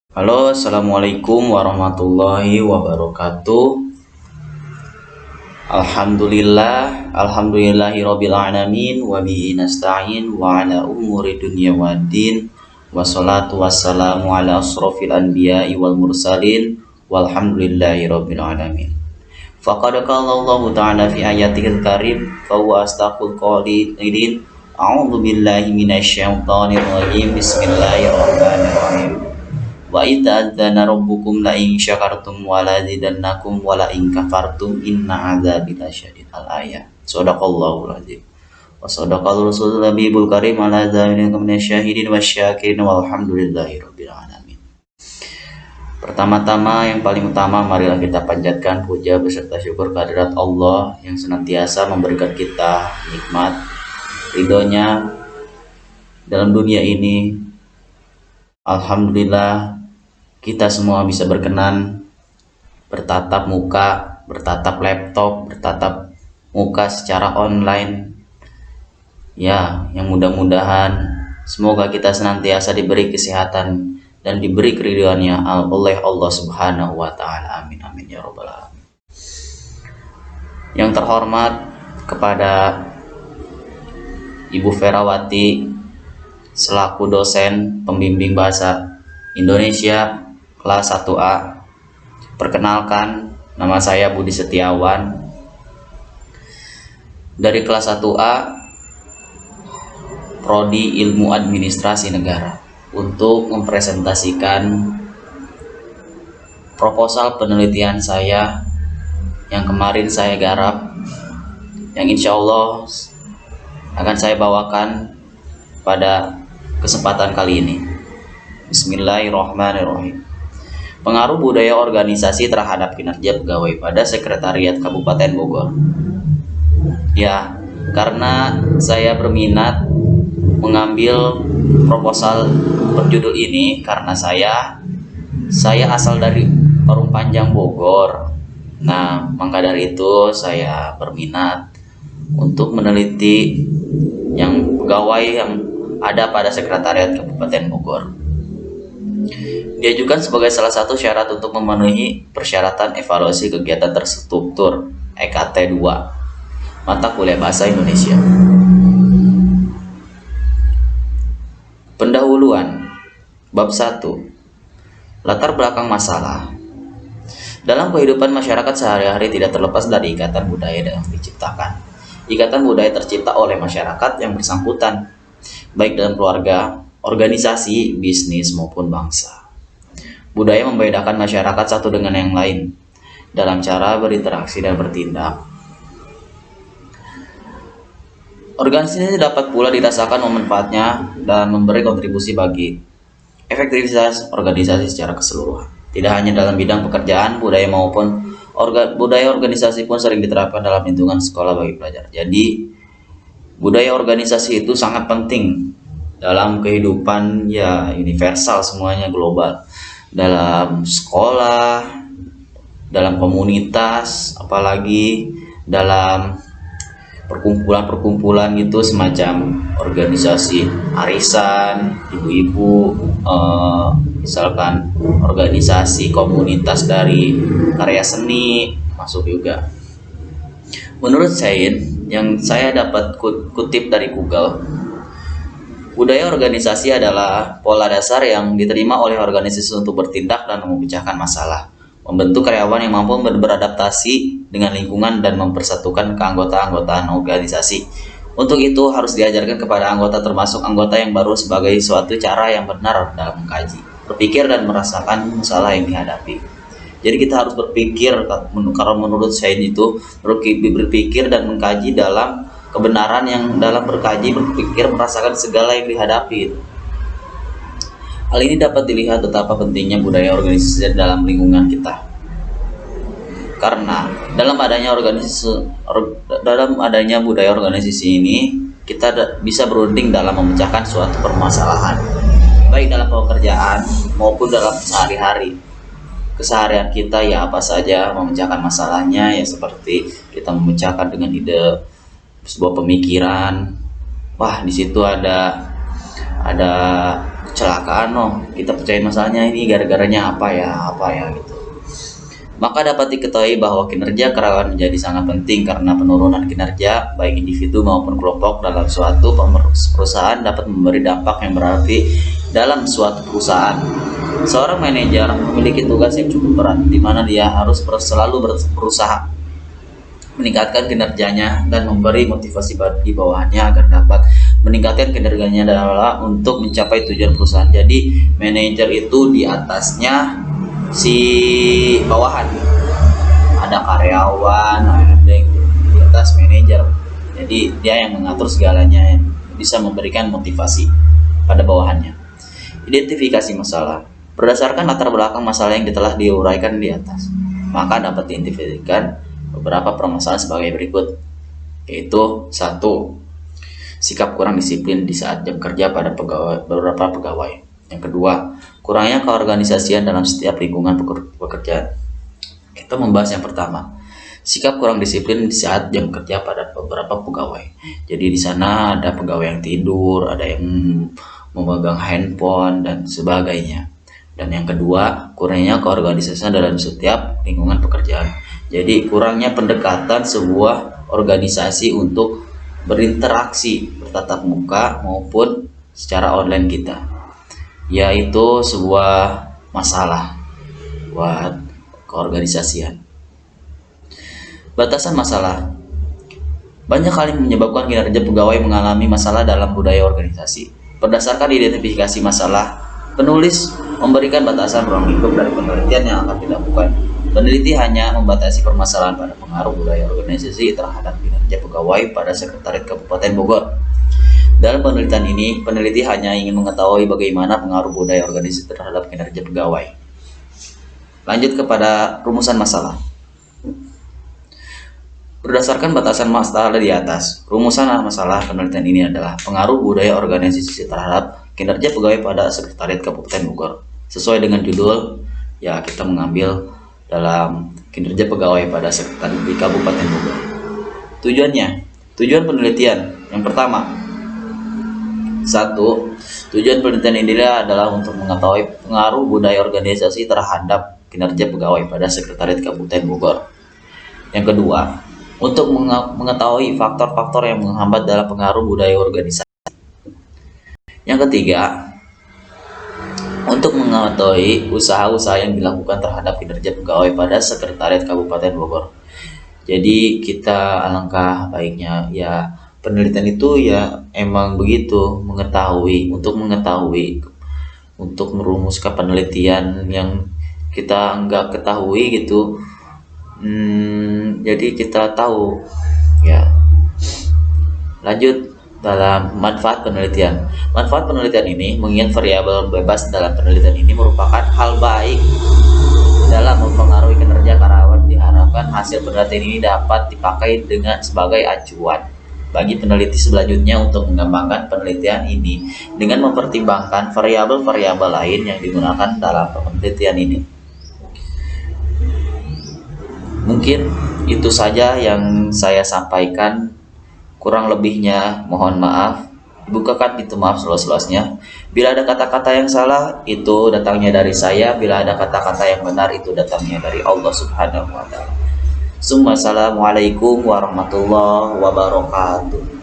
Halo, assalamualaikum warahmatullahi wabarakatuh. Alhamdulillahirabbil alamin wa bihi nasta'in wa ala umuri dunya waddin. Wassalatu wassalamu ala asrofil anbiya'i wal mursalin walhamdulillahirabbil alamin. Faqad qala Allah ta'ala fi ayatihil karim fa huwa astaqul qailin. A'udzu billahi minasyaitonir rajim. Bismillahirrahmanirrahim. Wa idza adzana rabbukum la in syakartum wa la zidannakum wa la in kafartum inna adzabi lasyadid. Al-ayat. Shadaqallahul azim. Wa shadaqal rasulul nabiyul karim ala dzalika minasyahidin wasyakirin walhamdulillahirabbil alamin. Pertama-tama yang paling utama, marilah kita panjatkan puja beserta syukur kehadirat Allah yang senantiasa memberikan kita nikmat ridhonya dalam dunia ini. Alhamdulillah kita semua bisa berkenan bertatap muka, bertatap laptop, bertatap muka secara online. Ya, yang mudah-mudahan semoga kita senantiasa diberi kesehatan dan diberi keridhaannya oleh Allah Subhanahu wa taala. Amin amin ya rabbal alamin. Yang terhormat kepada Ibu Ferawati selaku dosen pembimbing bahasa Indonesia kelas 1A. Perkenalkan, nama saya Budi Setiawan dari kelas 1A Prodi Ilmu Administrasi Negara untuk mempresentasikan proposal penelitian saya yang kemarin saya garap, yang insya Allah akan saya bawakan pada kesempatan kali ini. Bismillahirrahmanirrahim. Pengaruh budaya organisasi terhadap kinerja pegawai pada Sekretariat Kabupaten Bogor. Ya, karena saya berminat mengambil proposal berjudul ini karena saya asal dari Parung Panjang Bogor. Nah, maka dari itu saya berminat untuk meneliti yang pegawai yang ada pada Sekretariat Kabupaten Bogor. Diajukan sebagai salah satu syarat untuk memenuhi persyaratan evaluasi kegiatan terstruktur EKT 2 mata kuliah bahasa Indonesia. Pendahuluan. Bab 1. Latar belakang masalah. Dalam kehidupan masyarakat sehari-hari tidak terlepas dari ikatan budaya yang diciptakan. Ikatan budaya tercipta oleh masyarakat yang bersangkutan, baik dalam keluarga, organisasi, bisnis, maupun bangsa. Budaya membedakan masyarakat satu dengan yang lain dalam cara berinteraksi dan bertindak. Organisasi dapat pula dirasakan manfaatnya dan memberi kontribusi bagi efektivitas organisasi secara keseluruhan. Tidak hanya dalam bidang pekerjaan, budaya organisasi pun sering diterapkan dalam lingkungan sekolah bagi pelajar. Jadi, budaya organisasi itu sangat penting dalam kehidupan ya universal, semuanya global. Dalam sekolah, dalam komunitas, apalagi dalam perkumpulan-perkumpulan gitu, semacam organisasi arisan, ibu-ibu, misalkan organisasi komunitas dari karya seni masuk juga. Menurut Sain yang saya dapat kutip dari Google, budaya organisasi adalah pola dasar yang diterima oleh organisasi untuk bertindak dan memecahkan masalah, membentuk karyawan yang mampu beradaptasi dengan lingkungan dan mempersatukan keanggotaan organisasi. Untuk itu harus diajarkan kepada anggota, termasuk anggota yang baru, sebagai suatu cara yang benar dalam mengkaji, berpikir dan merasakan masalah yang dihadapi. Jadi kita harus berpikir, kalau menurut saya itu berpikir dan mengkaji dalam kebenaran, yang dalam berkaji, berpikir, merasakan segala yang dihadapi. Hal ini dapat dilihat betapa pentingnya budaya organisasi dalam lingkungan kita. Karena dalam adanya budaya organisasi ini, kita bisa berunding dalam memecahkan suatu permasalahan, baik dalam pekerjaan maupun dalam sehari-hari. Keseharian kita ya apa saja memecahkan masalahnya, ya seperti kita memecahkan dengan ide sebuah pemikiran. Wah, di situ ada kecelakaan, kita percaya masalahnya ini gara-garanya apa ya gitu. Maka dapat diketahui bahwa kinerja karyawan menjadi sangat penting karena penurunan kinerja baik individu maupun kelompok dalam suatu perusahaan dapat memberi dampak yang berarti dalam suatu perusahaan. Seorang manajer memiliki tugas yang cukup berat, di mana dia harus selalu berusaha meningkatkan kinerjanya dan memberi motivasi bagi bawahannya agar dapat meningkatkan kinerjanya adalah untuk mencapai tujuan perusahaan. Jadi manajer itu di atasnya si bawahan, ada karyawan, ada yang di atas manajer. Jadi dia yang mengatur segalanya, yang bisa memberikan motivasi pada bawahannya. Identifikasi masalah berdasarkan latar belakang masalah yang telah diuraikan di atas, maka dapat diidentifikasikan beberapa permasalahan sebagai berikut, yaitu 1. Sikap kurang disiplin di saat jam kerja pada beberapa pegawai. Yang kedua, kurangnya keorganisasian dalam setiap lingkungan pekerjaan. Kita membahas yang pertama, sikap kurang disiplin di saat jam kerja pada beberapa pegawai. Jadi di sana ada pegawai yang tidur, ada yang memegang handphone dan sebagainya. Dan yang kedua, kurangnya keorganisasian dalam setiap lingkungan pekerjaan. Jadi kurangnya pendekatan sebuah organisasi untuk berinteraksi bertatap muka maupun secara online kita, yaitu sebuah masalah buat keorganisasian. Batasan masalah banyak kali menyebabkan kinerja pegawai mengalami masalah dalam budaya organisasi. Berdasarkan identifikasi masalah, penulis memberikan batasan ruang lingkup dari penelitian yang akan dilakukan. Peneliti hanya membatasi permasalahan pada pengaruh budaya organisasi terhadap kinerja pegawai pada Sekretariat Kabupaten Bogor. Dalam penelitian ini, peneliti hanya ingin mengetahui bagaimana pengaruh budaya organisasi terhadap kinerja pegawai. Lanjut kepada rumusan masalah. Berdasarkan batasan masalah di atas, rumusan masalah penelitian ini adalah pengaruh budaya organisasi terhadap kinerja pegawai pada Sekretariat Kabupaten Bogor. Sesuai dengan judul, ya kita mengambil dalam kinerja pegawai pada Sekretariat di Kabupaten Bogor. Tujuan penelitian yang pertama, 1. Tujuan penelitian ini adalah untuk mengetahui pengaruh budaya organisasi terhadap kinerja pegawai pada Sekretariat Kabupaten Bogor. Yang kedua, untuk mengetahui faktor-faktor yang menghambat dalam pengaruh budaya organisasi. Yang ketiga, untuk mengetahui usaha-usaha yang dilakukan terhadap kinerja pegawai pada Sekretariat Kabupaten Bogor. Jadi kita alangkah baiknya ya penelitian itu ya emang begitu, untuk merumuskan penelitian yang kita nggak ketahui gitu. Jadi kita tahu ya. Lanjut dalam manfaat penelitian. Manfaat penelitian ini mengingat variabel bebas dalam penelitian ini merupakan hal baik dalam mempengaruhi kinerja karyawan. Diharapkan hasil penelitian ini dapat dipakai sebagai acuan bagi peneliti selanjutnya untuk mengembangkan penelitian ini dengan mempertimbangkan variabel-variabel lain yang digunakan dalam penelitian ini. Mungkin itu saja yang saya sampaikan. Kurang lebihnya mohon maaf. Bukakan pintu maaf seluas-luasnya. Bila ada kata-kata yang salah, itu datangnya dari saya. Bila ada kata-kata yang benar, itu datangnya dari Allah Subhanahu wa Ta'ala. Assalamualaikum warahmatullahi wabarakatuh.